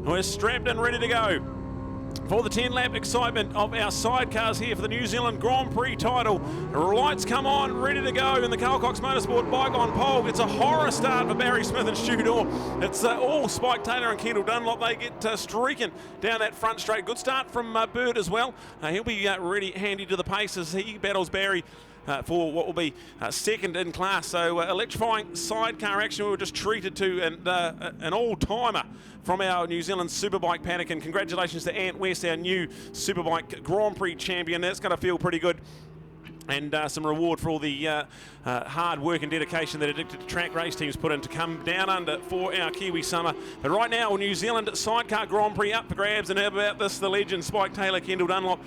We're strapped and ready to go for the 10-lap excitement of our sidecars here for the New Zealand Grand Prix title. The lights come on, ready to go in the Carl Cox Motorsport bike on pole. It's a horror start for Barry Smith and Stu Dorr. It's all Spike Taylor and Kendall Dunlop. They get streaking down that front straight. Good start from Bird as well. He'll be really handy to the pace as he battles Barry for what will be second in class. So electrifying sidecar action. We were just treated to an all-timer from our New Zealand Superbike paddock, and congratulations to Ant West, our new Superbike Grand Prix champion. That's going to feel pretty good. And some reward for all the hard work and dedication that Addicted to Track race teams put in to come down under for our Kiwi summer. But right now, New Zealand Sidecar Grand Prix up for grabs. And how about this, the legend Spike Taylor, Kendall Dunlop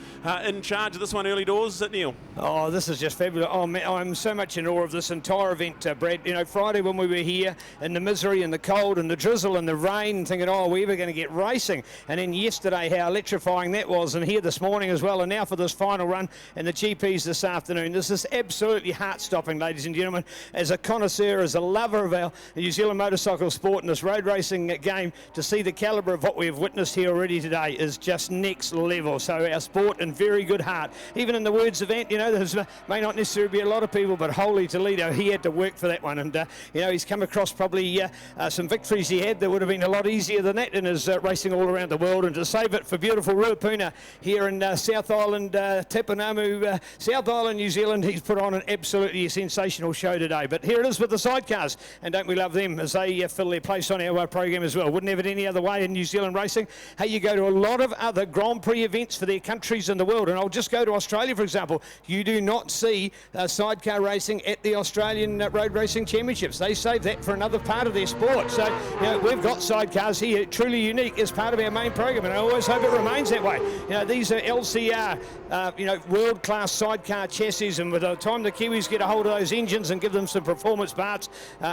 in charge of this one early doors. Neil? Oh, this is just fabulous. Oh, man, I'm so much in awe of this entire event, Brad. You know, Friday when we were here in the misery and the cold and the drizzle and the rain, thinking, oh, we're ever going to get racing. And then yesterday, how electrifying that was. And here this morning as well. And now for this final run and the GPs this afternoon. This is absolutely heart-stopping, ladies and gentlemen. As a connoisseur, as a lover of our New Zealand motorcycle sport and this road racing game, to see the calibre of what we have witnessed here already today is just next level. So our sport in very good heart. Even in the words of Ant, you know, there may not necessarily be a lot of people, but holy Toledo, he had to work for that one. And, you know, he's come across probably some victories he had that would have been a lot easier than that in his racing all around the world. And to save it for beautiful Ruapuna here in South Island, Tapanamu, South Island, New Zealand, he's put on an absolutely sensational show today. But here it is with the sidecars, and don't we love them as they fill their place on our program as well. Wouldn't have it any other way in New Zealand racing. Hey, you go to a lot of other Grand Prix events for their countries in the world, and I'll just go to Australia, for example. You do not see sidecar racing at the Australian Road Racing Championships. They save that for another part of their sport. So, you know, we've got sidecars here, truly unique as part of our main program, and I always hope it remains that way. You know, these are LCR, you know, world-class sidecar chassis, and by the time the Kiwis get a hold of those engines and give them some performance parts,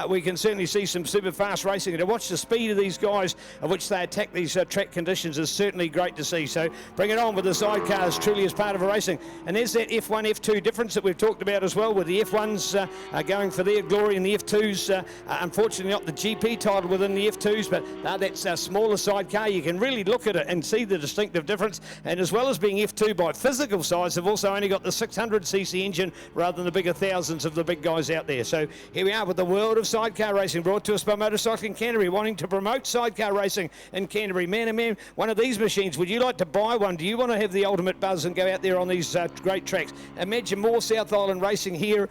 we can certainly see some super fast racing. And to watch the speed of these guys of which they attack these track conditions is certainly great to see. So bring it on with the sidecars, truly as part of a racing. And there's that F1, F2 difference that we've talked about as well, with the F1s going for their glory and the F2s, unfortunately not the GP title within the F2s, but that's a smaller sidecar. You can really look at it and see the distinctive difference. And as well as being F2 by physical size, they've also only got the 600cc engine rather than the bigger thousands of the big guys out there. So here we are with the world of sidecar racing, brought to us by Motorcycling Canterbury, wanting to promote sidecar racing in Canterbury. Man, oh man, one of these machines, would you like to buy one? Do you want to have the ultimate buzz and go out there on these great tracks? Imagine more South Island racing here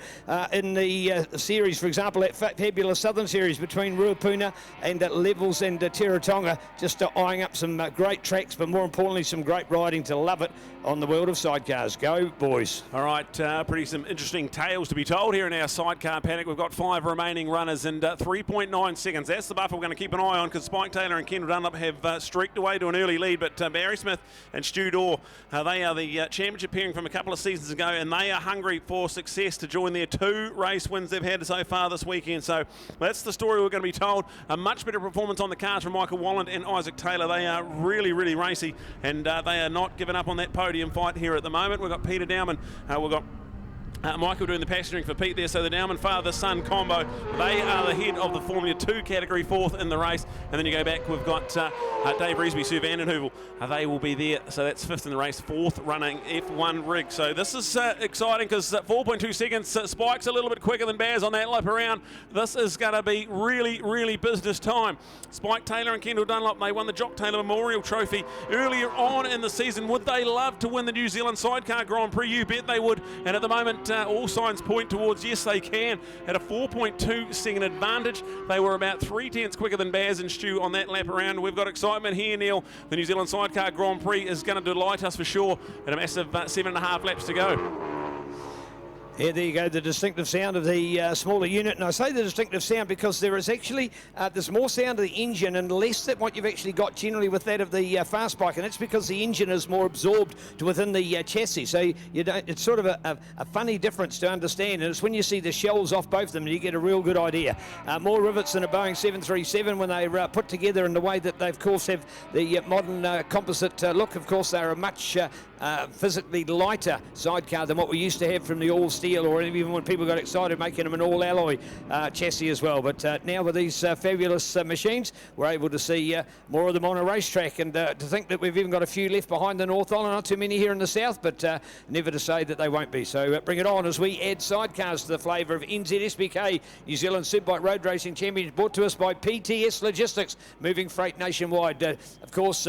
in the series, for example, that fabulous Southern Series between Ruapuna and Levels and Teretonga, just eyeing up some great tracks, but more importantly, some great riding to love it on the world of sidecars. Go, boys. All right, some interesting tales to be told here in our sidecar paddock. We've got 5 remaining runners and 3.9 seconds. That's the buffer we're going to keep an eye on, because Spike Taylor and Kendall Dunlop have streaked away to an early lead, but Barry Smith and Stu Dorr, they are the championship pairing from a couple of seasons ago, and they are hungry for success to join their 2 race wins they've had so far this weekend. So that's the story we're going to be told. A much better performance on the cars from Michael Walland and Isaac Taylor. They are really, really racy, and they are not giving up on that podium fight here at the moment. We've got Peter Dowman, we've got Michael doing the passengering for Pete there. So the Dowman father-son combo, they are the head of the Formula 2 category, 4th in the race. And then you go back, we've got Dave Reesby, Sue Vandenheuvel. They will be there. So that's 5th in the race, 4th running F1 rig. So this is exciting, because 4.2 seconds, Spike's a little bit quicker than Baz on that lap around. This is going to be really, really business time. Spike Taylor and Kendall Dunlop, they won the Jock Taylor Memorial Trophy earlier on in the season. Would they love to win the New Zealand Sidecar Grand Prix? You bet they would. And at the moment, all signs point towards yes, they can. At a 4.2 second advantage, they were about 3/10 quicker than Baz and Stu on that lap around. We've got excitement here, Neil. The New Zealand Sidecar Grand Prix is going to delight us for sure, at a massive 7.5 laps to go. Yeah, there you go, the distinctive sound of the smaller unit. And I say the distinctive sound because there is actually, there's more sound of the engine and less than what you've actually got generally with that of the fast bike. And that's because the engine is more absorbed to within the chassis. So you don't, it's sort of a funny difference to understand. And it's when you see the shells off both of them, you get a real good idea. More rivets than a Boeing 737 when they're put together in the way that they, of course, have the modern composite look. Of course, they're a much physically lighter sidecar than what we used to have from the all steel, or even when people got excited making them an all alloy chassis as well. But now with these fabulous machines, we're able to see more of them on a racetrack, and to think that we've even got a few left behind the North Island, not too many here in the south, but never to say that they won't be. So bring it on as we add sidecars to the flavour of NZSBK, New Zealand Superbike Road Racing Championship, brought to us by Ctas Logistics, moving freight nationwide. Of course,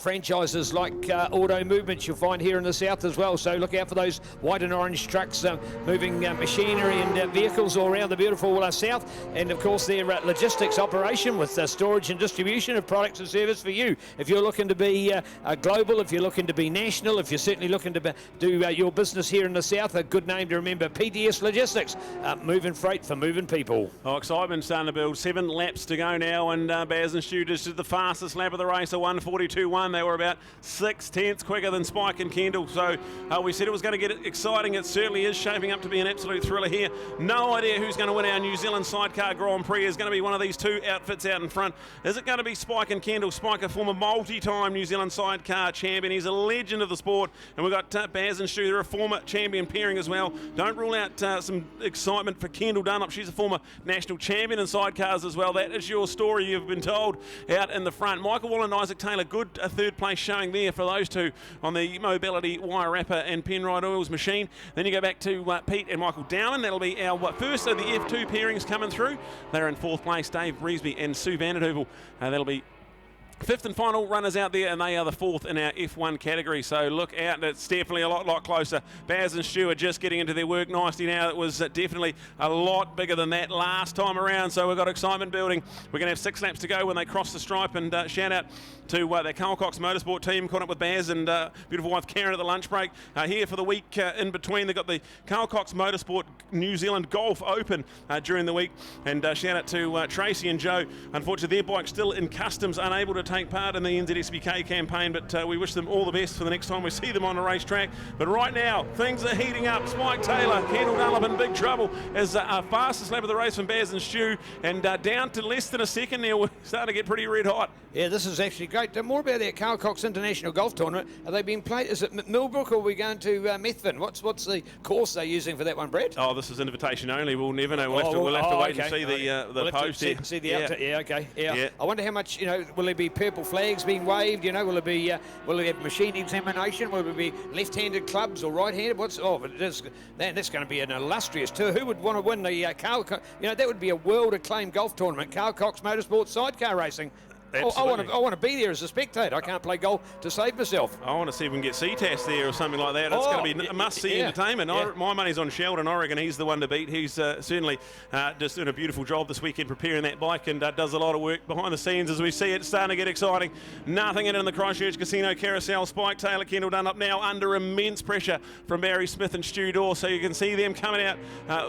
franchises like Auto Movements you'll find here in the south as well, so look out for those white and orange trucks moving machinery and vehicles all around the beautiful south, and of course their logistics operation with storage and distribution of products and service for you. If you're looking to be global, if you're looking to be national, if you're certainly looking to do your business here in the south, a good name to remember, Ctas Logistics, moving freight for moving people. Oh, excitement's starting to build. 7 laps to go now, and Baz and Stu just did the fastest lap of the race, a 1:42.1. They were about 6/10 quicker than Spike and Kendall. So we said it was going to get exciting. It certainly is shaping up to be an absolute thriller here. No idea who's going to win our New Zealand Sidecar Grand Prix. Is going to be one of these two outfits out in front. Is it going to be Spike and Kendall? Spike, a former multi-time New Zealand Sidecar champion. He's a legend of the sport. And we've got Baz and Stu. They're a former champion pairing as well. Don't rule out some excitement for Kendall Dunlop. She's a former national champion in sidecars as well. That is your story you've been told out in the front. Michael Wall and Isaac Taylor, good third place showing there for those two on the Mobility Wire Wrapper and Penrite Oils machine. Then you go back to Pete and Michael Dowling. That'll be our first of the F2 pairings coming through. They're in 4th place, Dave Reesby and Sue Vanderhoovel. That'll be 5th and final runners out there, and they are the 4th in our F1 category. So look out, it's definitely a lot closer. Baz and Stu are just getting into their work nicely now. It was definitely a lot bigger than that last time around, so we've got excitement building. We're going to have 6 laps to go when they cross the stripe, and shout out to the Carl Cox Motorsport team, caught up with Baz and beautiful wife Karen at the lunch break. Here for the week in between, they've got the Carl Cox Motorsport New Zealand Golf Open during the week, and shout out to Tracy and Joe. Unfortunately, their bike's still in customs, unable to take part in the NZSBK campaign, but we wish them all the best for the next time we see them on a racetrack. But right now, things are heating up. Spike Taylor, Kendall Dunlop in big trouble as our fastest lap of the race from Baz and Stu, and down to less than a second now. We're starting to get pretty red hot. Yeah, this is actually great. More about that Carl Cox International Golf Tournament. Are they being played? Is it Millbrook, or are we going to Methven? What's the course they're using for that one, Brett? Oh, this is invitation only. We'll never know. We'll have to wait and see the post here. See the okay. Yeah. I wonder how much, will there be purple flags being waved? Will it be will it have machine examination? Will it be left-handed clubs or right-handed? But it is, man, that's going to be an illustrious tour. Who would want to win the Carl Cox? That would be a world-acclaimed golf tournament. Carl Cox Motorsport Sidecar Racing. Absolutely. I want to be there as a spectator. I can't play golf to save myself. I want to see if we can get Ctas there or something like that. It's going to be a must-see entertainment. Yeah. My money's on Sheldon. I reckon he's the one to beat. He's certainly just doing a beautiful job this weekend preparing that bike, and does a lot of work behind the scenes as we see it starting to get exciting. Nothing in the Christchurch Casino Carousel. Spike Taylor, Kendall Dunlop now under immense pressure from Barry Smith and Stu Dawes, so you can see them coming out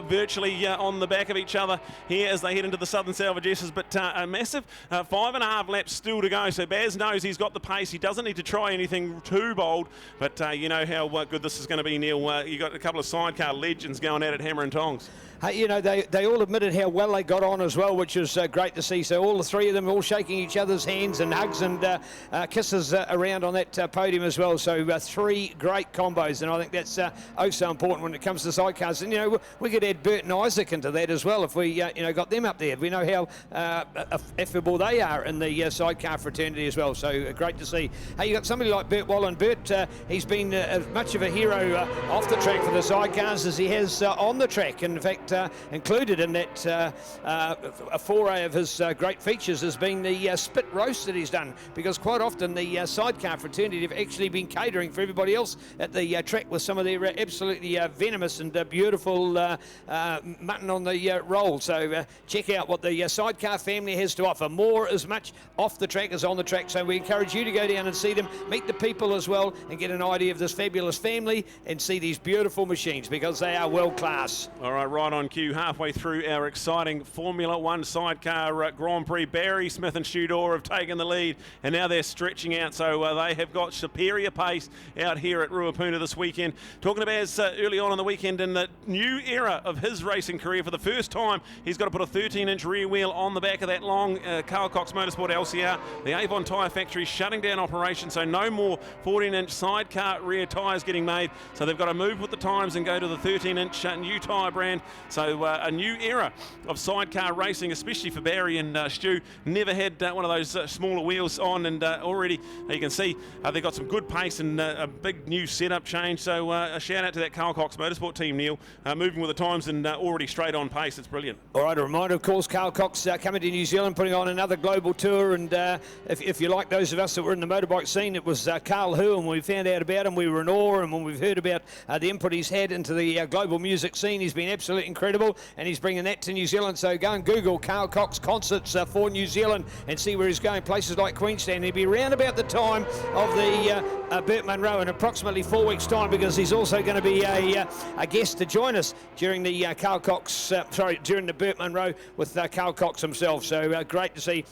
virtually on the back of each other here as they head into the Southern Salvage S's, but a massive 5.5 laps still to go. So Baz knows he's got the pace. He doesn't need to try anything too bold, but you know how good this is going to be, Neil. You got a couple of sidecar legends going at it, hammer and tongs. Hey, they all admitted how well they got on as well, which was great to see. So all the three of them all shaking each other's hands and hugs and kisses around on that podium as well. So 3 great combos, and I think that's so important when it comes to sidecars. And we could add Bert and Isaac into that as well if we got them up there. We know how affable they are in the sidecar fraternity as well. So great to see. Hey, you got somebody like Bert Wallen. Bert, he's been as much of a hero off the track for the sidecars as he has on the track. And in fact, included in that a foray of his great features has been the spit roast that he's done, because quite often the sidecar fraternity have actually been catering for everybody else at the track with some of their absolutely venomous and beautiful mutton on the roll. So check out what the sidecar family has to offer. More as much off the track as on the track. So we encourage you to go down and see them, meet the people as well, and get an idea of this fabulous family and see these beautiful machines, because they are world class. All right on cue, halfway through our exciting Formula One sidecar Grand Prix. Barry Smith and Stu Dawes have taken the lead, and now they're stretching out, so they have got superior pace out here at Ruapuna this weekend. Talking about Baz early on in the weekend, in the new era of his racing career, for the first time he's got to put a 13-inch rear wheel on the back of that long Carl Cox Motorsport course they are. The Avon Tyre Factory shutting down operations, so no more 14-inch sidecar rear tyres getting made. So they've got to move with the times and go to the 13-inch new tyre brand. So a new era of sidecar racing, especially for Barry and Stu. Never had one of those smaller wheels on, and already you can see they've got some good pace and a big new setup change. So a shout out to that Carl Cox Motorsport team, Neil, moving with the times and already straight on pace. It's brilliant. All right, a reminder, of course, Carl Cox coming to New Zealand, putting on another global tour. And if you like those of us that were in the motorbike scene, it was Carl who, and when we found out about him, we were in awe. And when we've heard about the input he's had into the global music scene, he's been absolutely incredible, and he's bringing that to New Zealand. So go and Google Carl Cox concerts for New Zealand and see where he's going. Places like Queenstown. He'll be around about the time of the Burt Munro in approximately 4 weeks' time, because he's also going to be a guest to join us during the during the Burt Munro with Carl Cox himself. So great to see.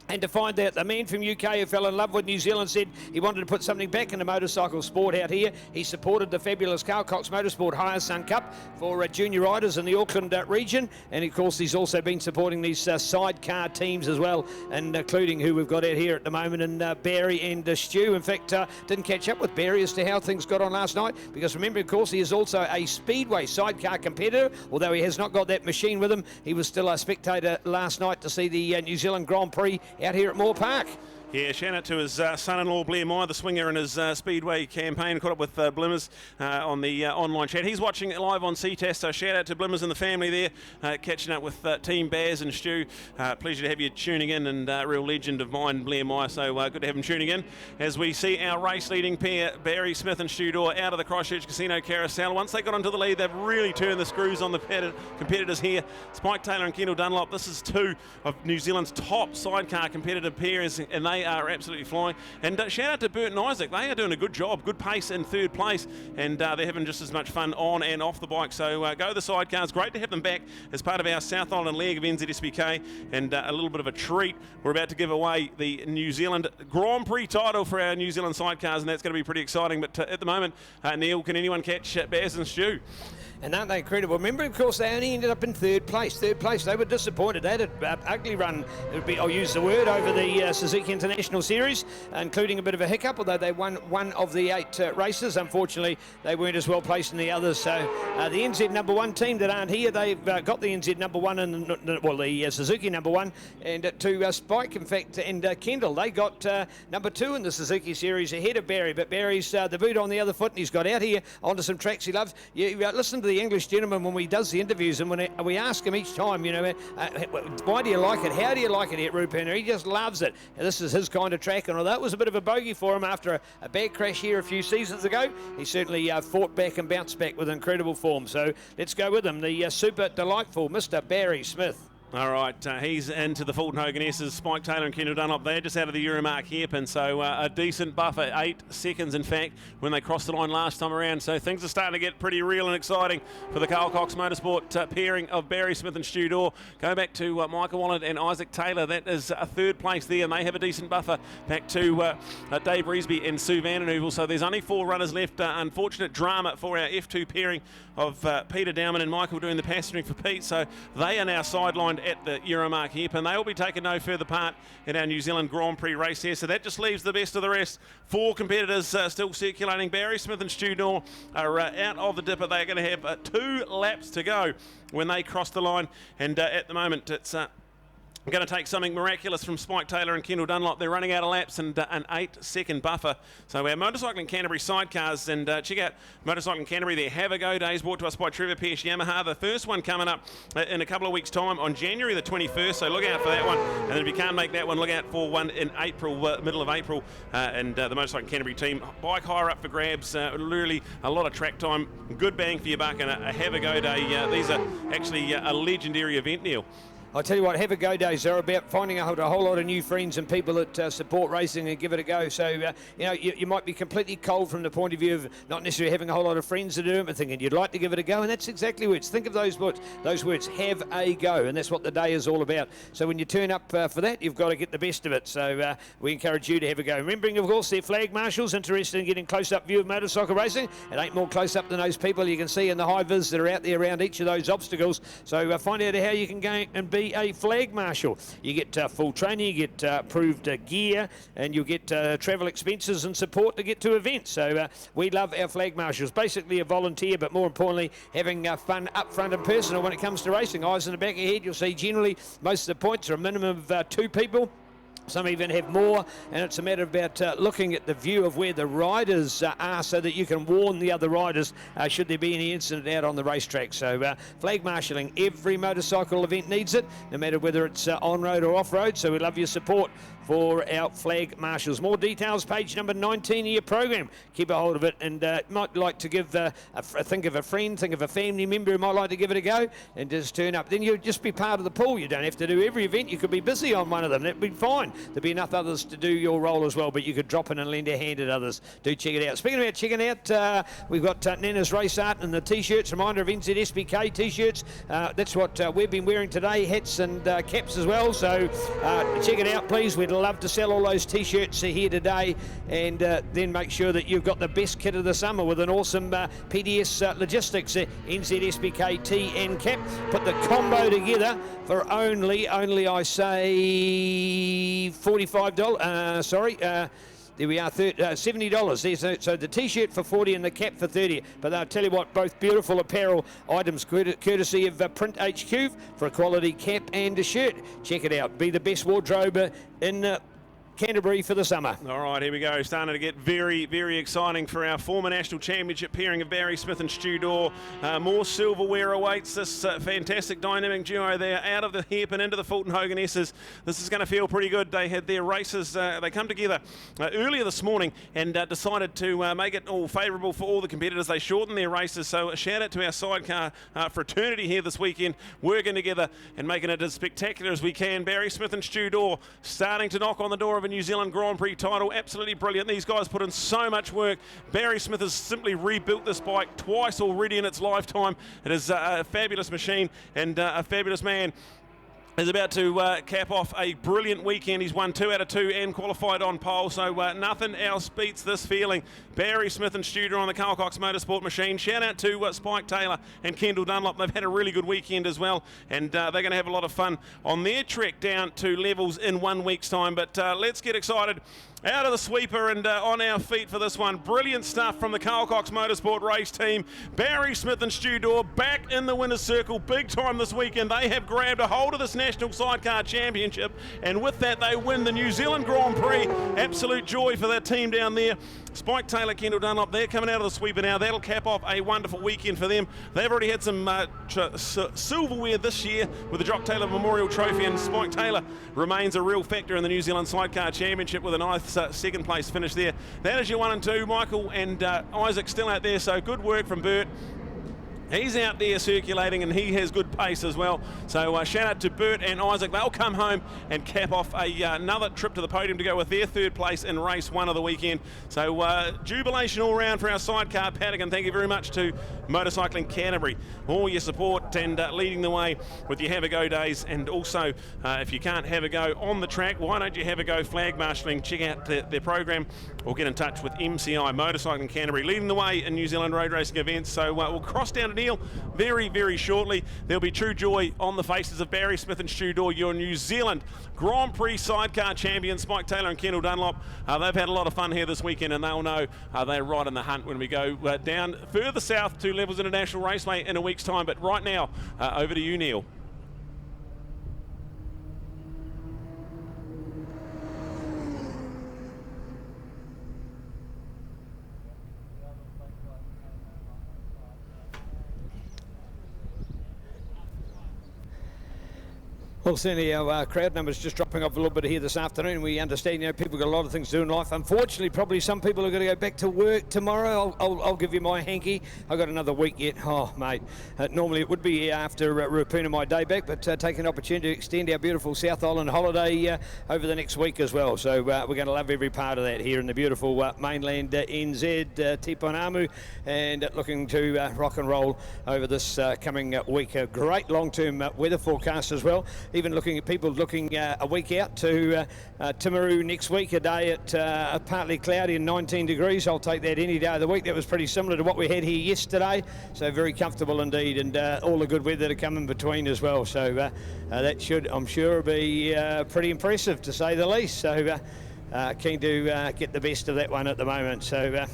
And to find out the man from UK who fell in love with New Zealand said he wanted to put something back in the motorcycle sport out here. He supported the fabulous Carl Cox Motorsport Hire Sun Cup for junior riders in the Auckland region. And of course he's also been supporting these sidecar teams as well, and including who we've got out here at the moment, and Barry and Stu. In fact, didn't catch up with Barry as to how things got on last night, because remember, of course, he is also a speedway sidecar competitor. Although he has not got that machine with him, he was still a spectator last night to see the New Zealand Grand Prix out here at Moore Park. Yeah, shout out to his son-in-law Blair Meyer, the swinger in his Speedway campaign. Caught up with Blimmers on the online chat. He's watching it live on Ctas, so shout out to Blimmers and the family there, catching up with Team Baz and Stu. Pleasure to have you tuning in, and real legend of mine, Blair Meyer, so good to have him tuning in as we see our race-leading pair, Barry Smith and Stu Dorr, out of the Christchurch Casino Carousel. Once they got onto the lead, they've really turned the screws on the competitors here. Spike Taylor and Kendall Dunlop, this is two of New Zealand's top sidecar competitive pairs, and they are absolutely flying. And shout out to Bert and Isaac. They are doing a good job, good pace in third place, and they're having just as much fun on and off the bike. So go the sidecars. Great to have them back as part of our South Island leg of NZSBK, and a little bit of a treat. We're about to give away the New Zealand Grand Prix title for our New Zealand sidecars, and that's going to be pretty exciting. But at the moment, Neil, can anyone catch Baz and Stu? And aren't they incredible? Remember, of course, they only ended up in third place. They were disappointed. They had an ugly run, I'll use the word, over the Suzuki International Series, including a bit of a hiccup, although they won one of the 8 races. Unfortunately, they weren't as well placed in the others. So the NZ number 1 team that aren't here, they've got the NZ number 1 and the Suzuki number 1, and to Spike, in fact, and Kendall, they got number 2 in the Suzuki Series ahead of Barry. But Barry's the boot on the other foot, and he's got out here onto some tracks he loves. You listen to the English gentleman when he does the interviews, and when we ask him each time, why do you like it? How do you like it here at Ruperna? He just loves it. And this is his kind of track, and although it was a bit of a bogey for him after a bad crash here a few seasons ago, he certainly fought back and bounced back with incredible form. So let's go with him, the super delightful Mr. Barry Smith. All right, he's into the Fulton Hogan S's. Spike Taylor and Kendall Dunlop, they're just out of the Euromark hairpin, so a decent buffer, 8 seconds in fact, when they crossed the line last time around. So things are starting to get pretty real and exciting for the Carl Cox Motorsport pairing of Barry Smith and Stu Dorr. Go back to Michael Wallen and Isaac Taylor. That is a third place there, and they have a decent buffer back to Dave Reesby and Sue Vandenheuvel. So there's only 4 runners left. Unfortunate drama for our F2 pairing of Peter Dowman and Michael doing the passengering for Pete. So they are now sidelined at the Euromark hairpin. They will be taking no further part in our New Zealand Grand Prix race here. So that just leaves the best of the rest. 4 competitors still circulating. Barry Smith and Stu Dorr are out of the dipper. They're going to have 2 laps to go when they cross the line. And at the moment, it's going to take something miraculous from Spike Taylor and Kendall Dunlop. They're running out of laps and an 8-second buffer. So our Motorcycling Canterbury sidecars, and check out Motorcycling Canterbury. Their Have a Go Days brought to us by Trevor Pearce Yamaha. The first one coming up in a couple of weeks' time on January the 21st. So look out for that one. And then if you can't make that one, look out for one in April, middle of April. And the Motorcycling Canterbury team, bike hire up for grabs. Really a lot of track time, good bang for your buck, and a Have a Go Day. These are actually a legendary event, Neil. I'll tell you what, Have a Go Days are about finding a whole lot of new friends and people that support racing and give it a go. So, you might be completely cold from the point of view of not necessarily having a whole lot of friends to do it, but thinking you'd like to give it a go, and that's exactly what it's. Think of those words, have a go, and that's what the day is all about. So when you turn up for that, you've got to get the best of it. So we encourage you to have a go. Remembering, of course, they're flag marshals interested in getting close-up view of motorcycle racing. It ain't more close-up than those people you can see in the high vis that are out there around each of those obstacles. So find out how you can go and be be a flag marshal. You get full training, you get approved gear, and you get travel expenses and support to get to events. So we love our flag marshals. Basically a volunteer, but more importantly, having fun up front and personal when it comes to racing. Eyes in the back of your head, you'll see generally most of the points are a minimum of 2 people. Some even have more, and it's a matter about looking at the view of where the riders are so that you can warn the other riders should there be any incident out on the racetrack. So flag marshalling, every motorcycle event needs it, no matter whether it's on-road or off-road. So we love your support for our flag marshals. More details, page number 19 of your program. Keep a hold of it, and might like to give think of a friend, think of a family member who might like to give it a go, and just turn up. Then you'll just be part of the pool. You don't have to do every event. You could be busy on one of them. That'd be fine. There'd be enough others to do your role as well, but you could drop in and lend a hand at others. Do check it out. Speaking about checking out, we've got Nana's Race Art and the T-shirts. Reminder of NZSBK T-shirts. That's what we've been wearing today. Hats and caps as well. So check it out, please. We'd love to sell all those T-shirts here today, and then make sure that you've got the best kit of the summer with an awesome PDS Logistics NZSBK T and cap. Put the combo together for only I say $45. There we are, $70. So the T-shirt for 40 and the cap for 30. But I'll tell you what, both beautiful apparel items courtesy of Print HQ for a quality cap and a shirt. Check it out. Be the best wardrobe in Canterbury for the summer. All right, here we go. Starting to get very, very exciting for our former national championship pairing of Barry Smith and Stu Dorr. More silverware awaits this fantastic dynamic duo there out of the hairpin into the Fulton Hogan S's. This is going to feel pretty good. They had their races, they come together earlier this morning and decided to make it all favourable for all the competitors. They shortened their races, so a shout out to our sidecar fraternity here this weekend, working together and making it as spectacular as we can. Barry Smith and Stu Dorr starting to knock on the door of a New Zealand Grand Prix title. Absolutely brilliant. These guys put in so much work. Barry Smith has simply rebuilt this bike twice already in its lifetime. It is a fabulous machine and a fabulous man. Is about to cap off a brilliant weekend. He's won 2 out of 2 and qualified on pole, so nothing else beats this feeling. Barry Smith and Stu Dorr on the Carl Cox Motorsport machine. Shout out to Spike Taylor and Kendall Dunlop. They've had a really good weekend as well, and they're going to have a lot of fun on their trek down to levels in 1 week's time. But let's get excited. Out of the sweeper and on our feet for this one. Brilliant stuff from the Carl Cox Motorsport race team. Barry Smith and Stu Dorr back in the winner's circle big time this weekend. They have grabbed a hold of this National Sidecar Championship, and with that they win the New Zealand Grand Prix. Absolute joy for that team down there. Spike Taylor, Kendall Dunlop, they're coming out of the sweeper now. That'll cap off a wonderful weekend for them. They've already had some silverware this year with the Jock Taylor Memorial Trophy, and Spike Taylor remains a real factor in the New Zealand Sidecar Championship with a nice second place finish there. That is your 1 and 2. Michael and Isaac still out there, so good work from Bert. He's out there circulating and he has good pace as well. So shout out to Bert and Isaac. They'll come home and cap off another trip to the podium to go with their 3rd place in race 1 of the weekend. So jubilation all round for our sidecar paddock, and thank you very much to Motorcycling Canterbury. All your support and leading the way with your Have a Go days. And also, if you can't have a go on the track, why don't you have a go flag marshalling? Check out their program or get in touch with MCI Motorcycling Canterbury, leading the way in New Zealand road racing events. So we'll cross down to very, very shortly. There'll be true joy on the faces of Barry Smith and Stu Dorr, your New Zealand Grand Prix sidecar champions, Spike Taylor and Kendall Dunlop. They've had a lot of fun here this weekend, and they'll know they're right in the hunt when we go down further south to Levels International Raceway in a week's time. But right now, over to you, Neil. Well, certainly our crowd numbers just dropping off a little bit here this afternoon. We understand, people got a lot of things to do in life. Unfortunately, probably some people are going to go back to work tomorrow. I'll give you my hanky. I've got another week yet. Oh, mate. Normally it would be after Rapuna my day back, but taking an opportunity to extend our beautiful South Island holiday over the next week as well. So we're going to love every part of that here in the beautiful mainland NZ, Tiponamu, and looking to rock and roll over this coming week. A great long-term weather forecast as well. even looking at people looking a week out to Timaru next week, a day at partly cloudy and 19 degrees. I'll take that any day of the week. That was pretty similar to what we had here yesterday, so very comfortable indeed, and all the good weather to come in between as well. So that should, I'm sure, be pretty impressive to say the least. So keen to get the best of that one at the moment. So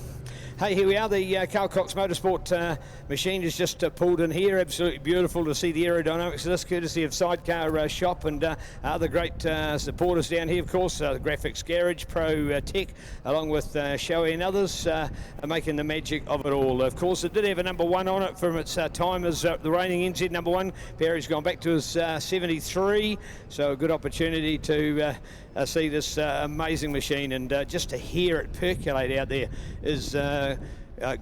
hey, here we are. The Carl Cox Motorsport machine is just pulled in here. Absolutely beautiful to see the aerodynamics of this, courtesy of Sidecar Shop and other great supporters down here. Of course, the Graphics Garage, Pro Tech, along with Shoei and others, are making the magic of it all. Of course, it did have a number 1 on it from its time as the reigning NZ number 1. Barry's gone back to his 73, so a good opportunity to see this amazing machine, and just to hear it percolate out there is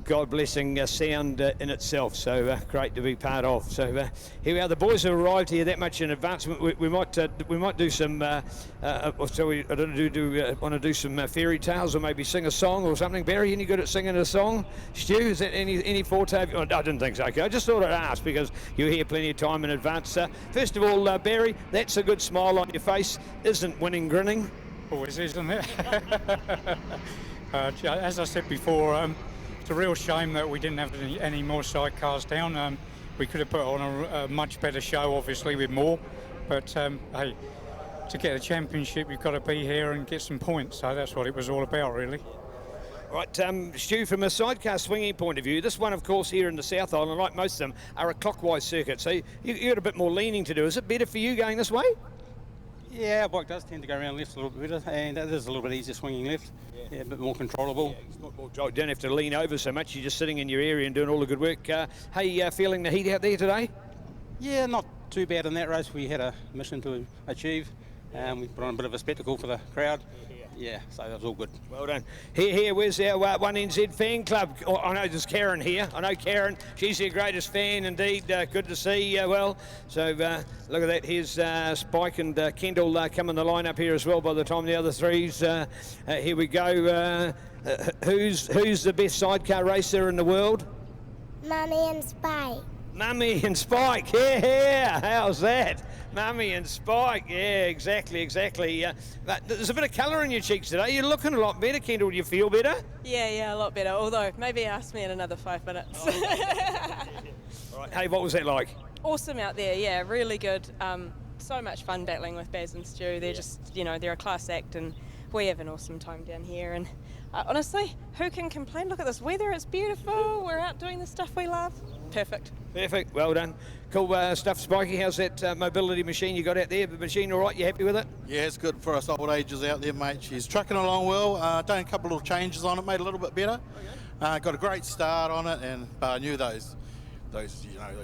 God-blessing sound in itself, so great to be part of. So here we are. The boys have arrived here that much in advance. We might do some. I don't know, want to do some fairy tales or maybe sing a song or something. Barry, any good at singing a song? Stu, is that any forte? Oh, I didn't think so. Okay, I just thought I'd ask because you're here plenty of time in advance. First of all, Barry, that's a good smile on your face. Isn't winning grinning? Always, isn't it? As I said before, it's a real shame that we didn't have any more sidecars down. We could have put on a much better show, obviously, with more. But hey, to get a championship, you've got to be here and get some points. So that's what it was all about, really. Right, Stu, from a sidecar swinging point of view, this one, of course, here in the South Island, like most of them, are a clockwise circuit. So you got a bit more leaning to do. Is it better for you going this way? Yeah, our bike does tend to go around left a little bit better, and it is a little bit easier swinging left. Yeah, a bit more controllable. Yeah, it's not more, you don't have to lean over so much. You're just sitting in your area and doing all the good work. Hey, feeling the heat out there today? Yeah, not too bad in that race. We had a mission to achieve. We put on a bit of a spectacle for the crowd. Yeah, so that was all good. Well done. Here, where's our 1NZ fan club? Oh, I know there's Karen here. I know Karen. She's your greatest fan indeed. Good to see. Well, so look at that. Here's Spike and Kendall coming the line up here as well by the time the other threes. Here we go. Who's the best sidecar racer in the world? Mummy and Spike. Mummy and Spike, yeah, how's that? Mummy and Spike, yeah, exactly. There's a bit of colour in your cheeks today. You're looking a lot better, Kendall. Do you feel better? Yeah, a lot better. Although, maybe ask me in another 5 minutes. Oh. All right. Hey, what was that like? Awesome out there, yeah, really good. So much fun battling with Baz and Stu. They're just, they're a class act, and we have an awesome time down here. And honestly, who can complain? Look at this weather, it's beautiful. We're out doing the stuff we love. Perfect. Well done. Cool stuff, Spikey. How's that mobility machine you got out there? The machine all right? You happy with it? Yeah, it's good for us old ages out there, mate. She's trucking along well. Done a couple of changes on it, made it a little bit better. Okay. Got a great start on it, and I knew those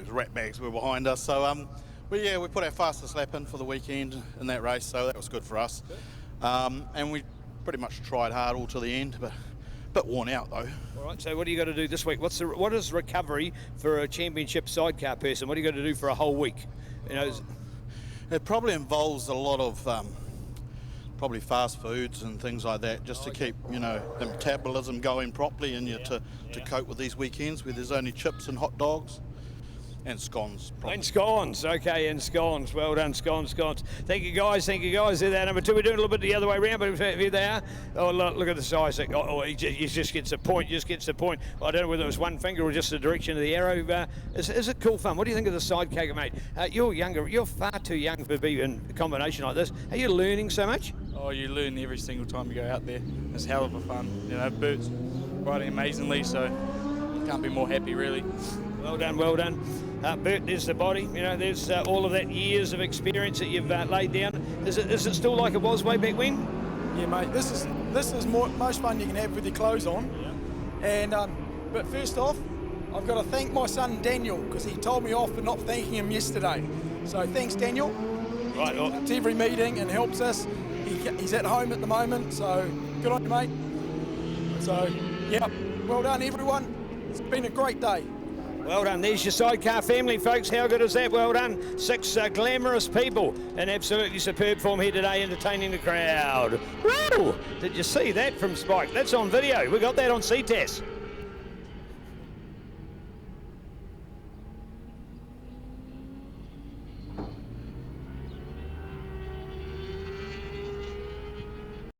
rat bags were behind us. So, but yeah, we put our fastest lap in for the weekend in that race, so that was good for us. And we pretty much tried hard all to the end, but a bit worn out though. All right, so what do you got to do this week? What is recovery for a championship sidecar person? What do you got to do for a whole week? It probably involves a lot of probably fast foods and things like that, just to keep the metabolism going properly in you to cope with these weekends where there's only chips and hot dogs. And scones. Probably. And scones, okay, and scones. Well done, scones. Thank you, guys. They're that number 2. We're doing a little bit the other way around, but here they are. Oh, look at the size. He just gets a point, Well, I don't know whether it was one finger or just the direction of the arrow. Is it cool fun? What do you think of the sidecar, mate? You're younger. You're far too young to be in a combination like this. Are you learning so much? Oh, you learn every single time you go out there. It's hell of a fun. Bert's riding amazingly, so can't be more happy, really. Well done. Bert, there's the body. There's all of that years of experience that you've laid down. Is it still like it was way back when? Yeah, mate. This is most fun you can have with your clothes on. Yeah. And but first off, I've got to thank my son Daniel because he told me off for not thanking him yesterday. So thanks, Daniel. Right. It's every meeting and helps us. He's at home at the moment, so good on you, mate. So yeah, well done, everyone. It's been a great day. Well done. There's your sidecar family, folks. How good is that? Well done. 6 glamorous people in absolutely superb form here today, entertaining the crowd. Woo! Did you see that from Spike? That's on video. We got that on Ctas.